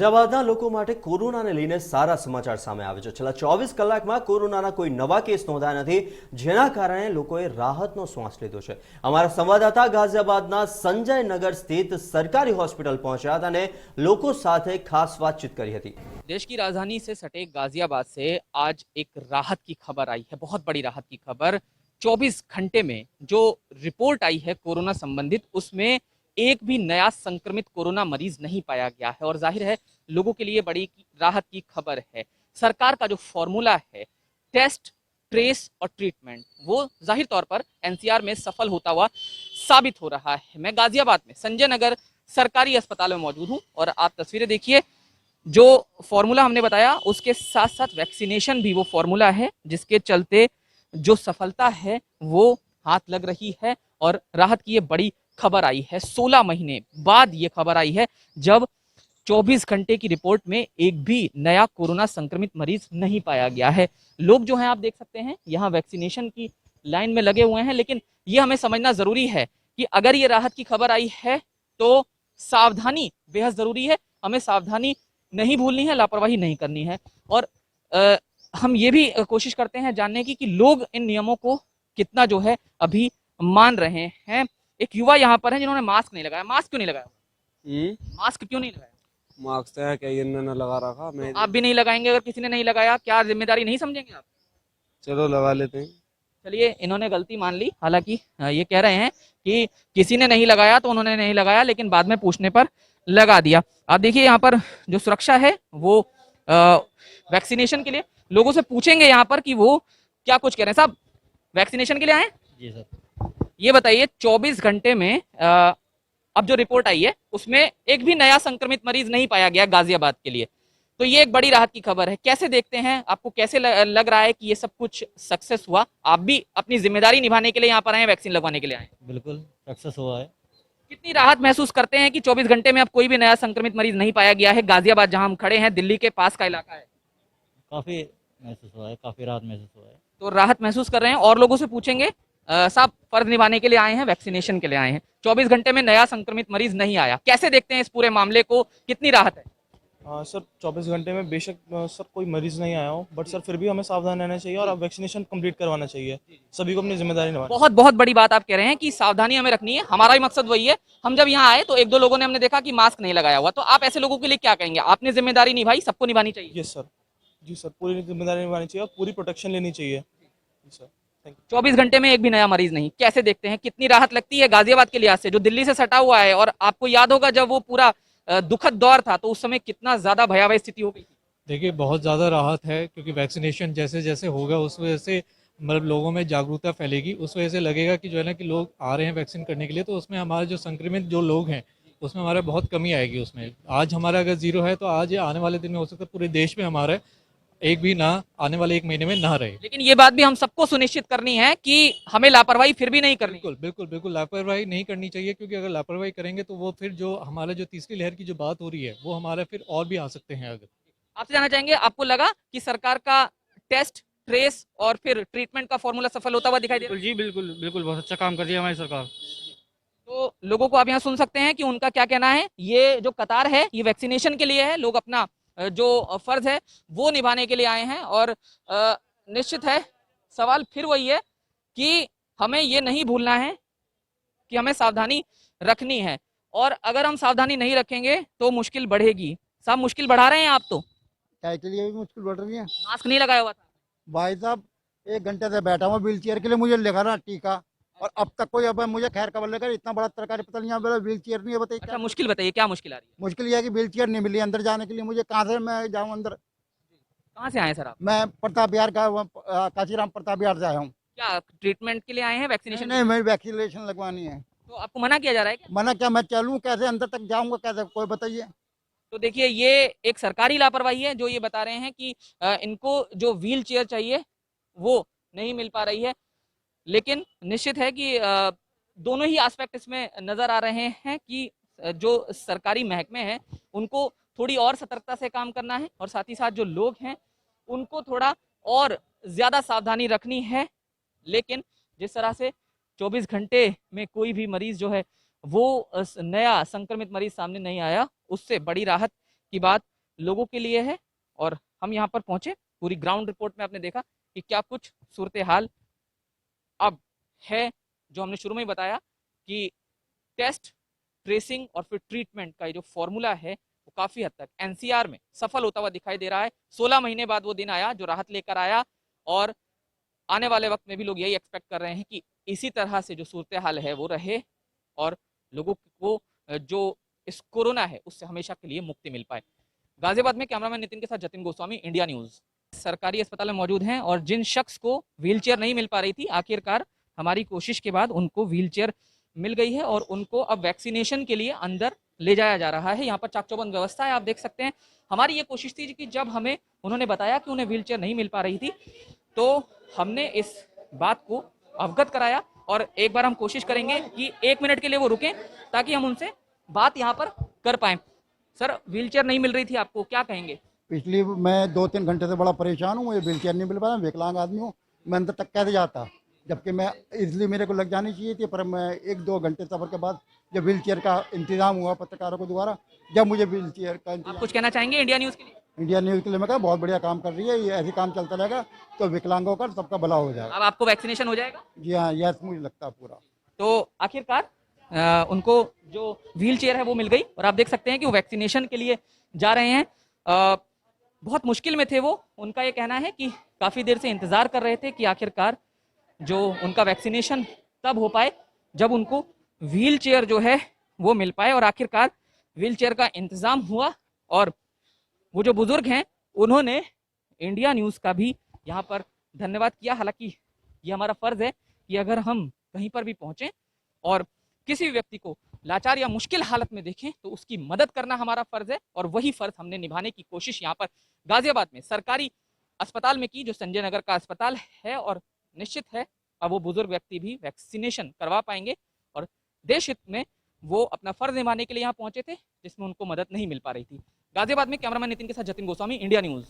ગાઝિયાબાદના લોકો માટે કોરોનાને લઈને સારા સમાચાર સામે આવે છે। છેલ્લા 24 કલાકમાં કોરોનાના કોઈ નવા કેસ નોંધાયા નથી, જેના કારણે લોકોએ રાહતનો શ્વાસ લીધો છે। અમારા સંવાદદાતા ગાઝિયાબાદના સંજયનગર સ્થિત સરકારી હોસ્પિટલ પહોંચ્યા હતા અને લોકો સાથે ખાસ વાતચીत કરી હતી। देश की राजधानी से सटे गाजियाबाद से आज एक राहत की खबर आई है, बहुत बड़ी राहत की खबर। 24 घंटे में जो रिपोर्ट आई है कोरोना संबंधित, उसमें एक भी नया संक्रमित कोरोना मरीज नहीं पाया गया है और जाहिर है लोगों के लिए बड़ी राहत की खबर है। सरकार का जो फॉर्मूला है टेस्ट, ट्रेस और ट्रीटमेंट, वो जाहिर तौर पर एनसीआर में सफल होता हुआ साबित हो रहा है। मैं गाजियाबाद में संजय नगर सरकारी अस्पताल में मौजूद हूँ और आप तस्वीरें देखिए। जो फॉर्मूला हमने बताया उसके साथ साथ वैक्सीनेशन भी वो फॉर्मूला है जिसके चलते जो सफलता है वो हाथ लग रही है और राहत की ये बड़ी खबर आई है। 16 महीने बाद ये खबर आई है जब 24 घंटे की रिपोर्ट में एक भी नया कोरोना संक्रमित मरीज नहीं पाया गया है। लोग जो हैं आप देख सकते हैं यहाँ वैक्सीनेशन की लाइन में लगे हुए हैं, लेकिन ये हमें समझना जरूरी है कि अगर ये राहत की खबर आई है तो सावधानी बेहद जरूरी है। हमें सावधानी नहीं भूलनी है, लापरवाही नहीं करनी है। और हम ये भी कोशिश करते हैं जानने की कि लोग इन नियमों को कितना जो है अभी मान रहे हैं। एक युवा यहाँ पर है जिन्होंने मास्क नहीं लगाया। मास्क क्यों नहीं लगाया? मास्क क्यों नहीं लगाया? मास्क है क्या ये न लगा रखा मैं। तो आप भी नहीं लगाएंगे? अगर किसी ने नहीं लगाया क्या जिम्मेदारी नहीं समझेंगे आप? चलो लगा लेते हैं। चलिए, इन्होंने गलती मान ली। हालांकि ये कह रहे हैं कि किसी ने नहीं लगाया तो उन्होंने नहीं लगाया, लेकिन बाद में पूछने पर लगा दिया। आप देखिए यहाँ पर जो सुरक्षा है वो वैक्सीनेशन के लिए लोगों से पूछेंगे यहाँ पर कि वो क्या कुछ कह रहे हैं। साहब, वैक्सीनेशन के लिए आए? जी सर। ये बताइए, 24 घंटे में अब जो रिपोर्ट आई है उसमें एक भी नया संक्रमित मरीज नहीं पाया गया गाजियाबाद के लिए, तो ये एक बड़ी राहत की खबर है। कैसे देखते हैं? आपको कैसे लग रहा है कि ये सब कुछ सक्सेस हुआ? आप भी अपनी जिम्मेदारी निभाने के लिए यहाँ पर आए, वैक्सीन लगवाने के लिए आए? बिल्कुल सक्सेस हुआ है। कितनी राहत महसूस करते हैं कि 24 घंटे में अब कोई भी नया संक्रमित मरीज नहीं पाया गया है? गाजियाबाद जहां हम खड़े हैं, दिल्ली के पास का इलाका है। काफ़ी महसूस हुआ है, काफ़ी राहत महसूस हुआ है। तो राहत महसूस कर रहे हैं और लोगों से पूछेंगे। साहब, फर्ज निभाने के लिए आए हैं, वैक्सीनेशन के लिए आए हैं, 24 घंटे में नया संक्रमित मरीज नहीं आया, कैसे देखते हैं इस पूरे मामले को? कितनी राहत है? सर 24 घंटे में बेशक सर कोई मरीज नहीं आया हो, बट सर फिर भी हमें सावधान रहना चाहिए और अब वैक्सीनेशन कंप्लीट करवाना चाहिए। सभी को अपनी जिम्मेदारी निभानी। बहुत बहुत बड़ी बात आप कह रहे हैं कि सावधानी हमें रखनी है। हमारा भी मकसद वही है। हम जब यहाँ आए तो एक दो लोगों ने हमने देखा कि मास्क नहीं लगाया हुआ, तो आप ऐसे लोगों के लिए क्या कहेंगे? आपने जिम्मेदारी निभाई, सबको निभानी चाहिए। यस सर, जी सर, पूरी जिम्मेदारी निभानी चाहिए और पूरी प्रोटेक्शन लेनी चाहिए। जी सर, थैंक यू। 24 घंटे में एक भी नया मरीज नहीं, कैसे देखते हैं? कितनी राहत लगती है गाजियाबाद के लिहाज से जो दिल्ली से सटा हुआ है? और आपको याद होगा जब वो पूरा दुखद दौर था तो उस समय कितना ज्यादा भयावह स्थिति हो गई थी। देखिए, बहुत ज़्यादा राहत है क्योंकि वैक्सीनेशन जैसे जैसे होगा उस वजह से मतलब लोगों में जागरूकता फैलेगी। उस वजह से लगेगा कि जो है ना कि लोग आ रहे हैं वैक्सीन करने के लिए, तो उसमें हमारे जो संक्रमित जो लोग हैं उसमें हमारा बहुत कमी आएगी। उसमें आज हमारा अगर 0 है तो आज आने वाले दिन में हो सकता है पूरे देश में हमारा एक भी ना आने वाले 1 महीने में ना रहे। लेकिन ये बात भी हम सबको सुनिश्चित करनी है कि हमें लापरवाही फिर भी नहीं करनी। बिल्कुल बिल्कुल बिल्कुल लापरवाही नहीं करनी चाहिए, क्योंकि अगर लापरवाही करेंगे तो वो फिर जो हमारा जो तीसरी लहर की जो बात हो रही है वो हमारा फिर और भी आ सकते हैं। अगर आपसे जानना चाहेंगे, आपको लगा कि सरकार का टेस्ट, ट्रेस और फिर ट्रीटमेंट का फॉर्मूला सफल होता हुआ दिखाई दे रहा है? जी बिल्कुल बिल्कुल, बहुत अच्छा काम कर रही है हमारी सरकार। तो लोगों को आप यहाँ सुन सकते हैं कि उनका क्या कहना है। ये जो कतार है ये वैक्सीनेशन के लिए है। लोग अपना जो फर्ज है वो निभाने के लिए आए हैं और निश्चित है सवाल फिर वही है कि हमें ये नहीं भूलना है कि हमें सावधानी रखनी है, और अगर हम सावधानी नहीं रखेंगे तो मुश्किल बढ़ेगी। साहब, मुश्किल बढ़ा रहे हैं आप तो। क्या के लिए भी मुश्किल बढ़ रही है? मास्क नहीं लगाया हुआ था भाई साहब, 1 घंटे से बैठा हूँ व्हील चेयर के लिए, मुझे लगा रहा टीका, और अब तक कोई अब मुझे खैर खबर लेकर इतना बड़ा सरकारी अस्पताल यहाँ पे व्हील चेयर नहीं है। बताइए अच्छा, मुश्किल बताइए, क्या मुश्किल आ रही है? मुश्किल यह है कि व्हील चेयर नहीं मिली अंदर जाने के लिए। मुझे कहाँ से मैं जाऊँ अंदर? कहाँ से आए सर आप? मैं प्रताप बिहार का काशीराम प्रताप बिहार से आया हूँ। क्या ट्रीटमेंट के लिए आए हैं, वैक्सीनेशन? नहीं, मैं वैक्सीनेशन लगवानी है। तो आपको मना किया जा रहा है क्या? मना क्या? मैं चलूँ कैसे अंदर तक जाऊँगा कैसे? कोई बताइए। तो देखिए, ये एक सरकारी लापरवाही है जो ये बता रहे हैं कि इनको जो व्हील चेयर चाहिए वो नहीं मिल पा रही है। लेकिन निश्चित है कि दोनों ही एस्पेक्ट इसमें नजर आ रहे हैं कि जो सरकारी महकमे हैं उनको थोड़ी और सतर्कता से काम करना है, और साथ ही साथ जो लोग हैं उनको थोड़ा और ज्यादा सावधानी रखनी है। लेकिन जिस तरह से 24 घंटे में कोई भी मरीज जो है वो नया संक्रमित मरीज सामने नहीं आया, उससे बड़ी राहत की बात लोगों के लिए है और हम यहाँ पर पहुंचे। पूरी ग्राउंड रिपोर्ट में आपने देखा कि क्या कुछ सूरत हाल अब है। जो हमने शुरू में ही बताया कि टेस्ट, ट्रेसिंग और फिर ट्रीटमेंट का ये जो फॉर्मूला है वो काफी हद तक एनसीआर में सफल होता हुआ दिखाई दे रहा है। 16 महीने बाद वो दिन आया जो राहत लेकर आया और आने वाले वक्त में भी लोग यही एक्सपेक्ट कर रहे हैं कि इसी तरह से जो सूरत हाल है वो रहे और लोगों को जो इस कोरोना है उससे हमेशा के लिए मुक्ति मिल पाए। गाजियाबाद में कैमरामैन नितिन के साथ जतिन गोस्वामी, इंडिया न्यूज। सरकारी अस्पताल में मौजूद हैं और जिन शख्स को व्हीलचेयर नहीं मिल पा रही थी, आखिरकार हमारी कोशिश के बाद उनको व्हीलचेयर मिल गई है और उनको अब वैक्सीनेशन के लिए अंदर ले जाया जा रहा है। यहाँ पर चाक चौबंद व्यवस्था है, आप देख सकते हैं। हमारी ये कोशिश थी कि जब हमें उन्होंने बताया कि उन्हें व्हीलचेयर नहीं मिल पा रही थी तो हमने इस बात को अवगत कराया और एक बार हम कोशिश करेंगे कि 1 मिनट के लिए वो रुकें ताकि हम उनसे बात यहाँ पर कर पाएं। सर, व्हीलचेयर नहीं मिल रही थी आपको, क्या कहेंगे? पिछली मैं 2-3 घंटे से बड़ा परेशान हूँ, मुझे व्हीलचेयर नहीं मिल पाया, विकलांग आदमी हूँ, मैं अंदर तक कैसे जाता, जबकि मैं इसलिए मेरे को लग जानी चाहिए थी, पर मैं 1-2 घंटे सफर के बाद जब व्हीलचेयर का इंतजाम हुआ पत्रकारों को द्वारा, जब मुझे व्हीलचेयर का आप कुछ कहना चाहेंगे इंडिया न्यूज के लिए? इंडिया न्यूज़ के लिए मैं कहा बहुत बढ़िया काम कर रही है, ये ऐसे काम चलता रहेगा तो विकलांगों का सबका भला हो जाएगा। अब आपको वैक्सीनेशन हो जाएगा? जी हाँ, यस, मुझे लगता है पूरा। तो आखिरकार उनको जो व्हील चेयर है वो मिल गई और आप देख सकते हैं कि वो वैक्सीनेशन के लिए जा रहे हैं। बहुत मुश्किल में थे वो, उनका ये कहना है कि काफ़ी देर से इंतज़ार कर रहे थे कि आखिरकार जो उनका वैक्सीनेशन तब हो पाए जब उनको व्हील चेयर जो है वो मिल पाए और आखिरकार व्हील चेयर का इंतज़ाम हुआ और वो जो बुजुर्ग हैं उन्होंने इंडिया न्यूज़ का भी यहाँ पर धन्यवाद किया। हालांकि ये हमारा फ़र्ज़ है कि अगर हम कहीं पर भी पहुँचें और किसी भी व्यक्ति को लाचार या मुश्किल हालत में देखें तो उसकी मदद करना हमारा फ़र्ज़ है और वही फ़र्ज़ हमने निभाने की कोशिश यहाँ पर गाजियाबाद में सरकारी अस्पताल में की, जो संजय नगर का अस्पताल है। और निश्चित है अब वो बुजुर्ग व्यक्ति भी वैक्सीनेशन करवा पाएंगे और देश हित में वो अपना फ़र्ज़ निभाने के लिए यहाँ पहुंचे थे जिसमें उनको मदद नहीं मिल पा रही थी। गाजियाबाद में कैमरामैन नितिन के साथ जतिन गोस्वामी, इंडिया न्यूज़।